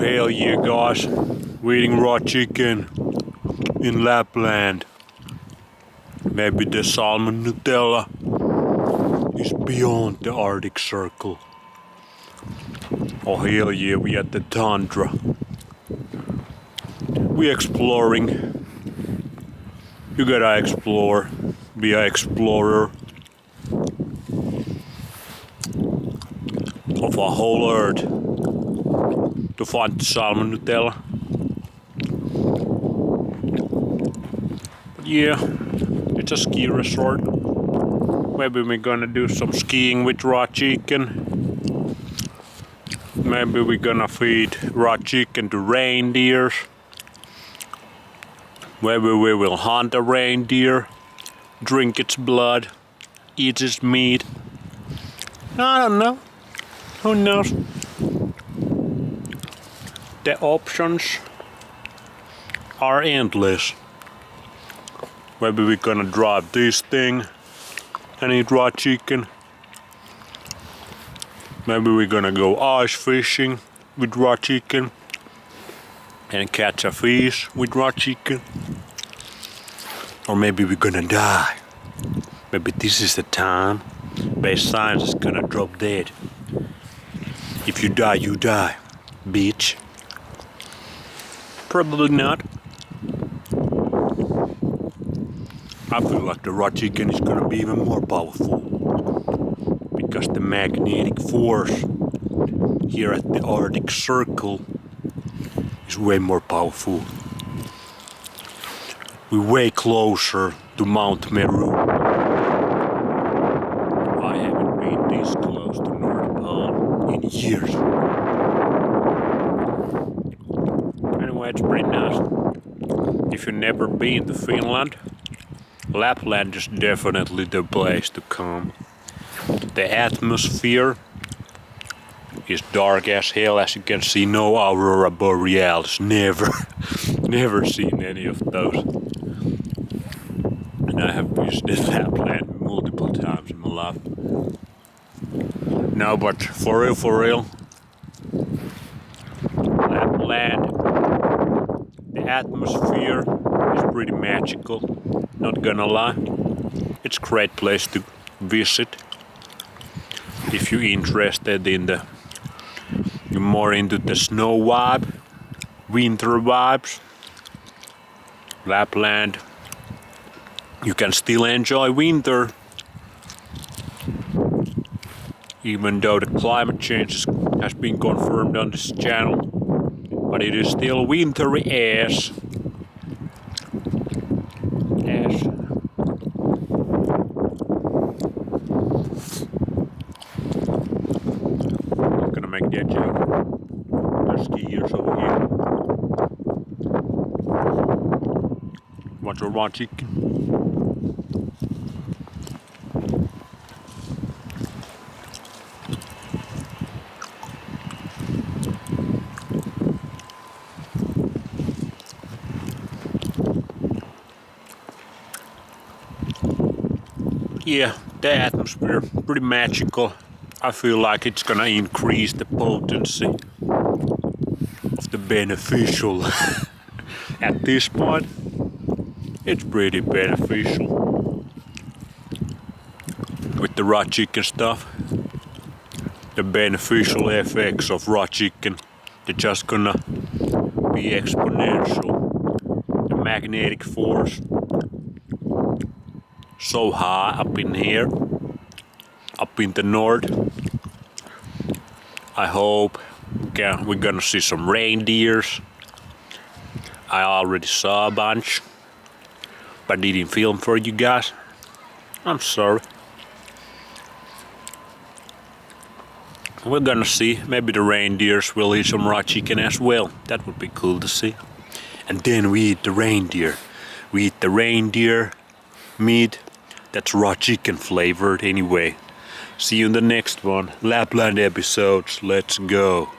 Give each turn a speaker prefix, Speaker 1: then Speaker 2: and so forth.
Speaker 1: hell yeah, guys. We're eating raw chicken in Lapland. Maybe the salmon-nutella is beyond the Arctic Circle. Oh hell yeah, we at the tundra. We exploring. You gotta explore. Be an explorer of our whole earth to find the salmon-nutella. But yeah, it's a ski resort. Maybe we're gonna do some skiing with raw chicken. Maybe we're gonna feed raw chicken to reindeers. Maybe we will hunt a reindeer, drink its blood, eat its meat. I don't know. Who knows? The options are endless. Maybe we're gonna drive this thing and eat raw chicken. Maybe we're gonna go ice fishing with raw chicken and catch a fish with raw chicken. Or maybe we're gonna die. Maybe this is the time where science is gonna drop dead. If you die, you die, bitch. Probably not. I feel like the raw chicken is gonna be even more powerful. Because the magnetic force here at the Arctic Circle is way more powerful. We're way closer to Mount Meru. I haven't been this close to North Pole in years. Anyway, it's pretty nice. If you've never been to Finland, Lapland is definitely the place to come. The atmosphere is dark as hell, as you can see. No aurora borealis, never seen any of those. And I have visited Lapland multiple times in my life. No, but for real, Lapland, the atmosphere is pretty magical, not gonna lie. It's a great place to visit. If you're interested in you're more into the snow vibe, winter vibes, Lapland, you can still enjoy winter, even though the climate change has been confirmed on this channel, but it is still wintry as. Make that joke. There's skiers over here. Want your raw chicken? Yeah, the atmosphere, pretty magical. I feel like it's gonna increase the potency of the beneficial. At this point, it's pretty beneficial. With the raw chicken stuff, the beneficial effects of raw chicken, they're just gonna be exponential. The magnetic force so high up in here, up in the north. I hope we're gonna see some reindeers. I already saw a bunch, but didn't film for you guys. I'm sorry. We're gonna see. Maybe the reindeers will eat some raw chicken as well. That would be cool to see. And then we eat the reindeer. We eat the reindeer meat that's raw chicken flavored anyway. See you in the next one. Lapland episodes. Let's go.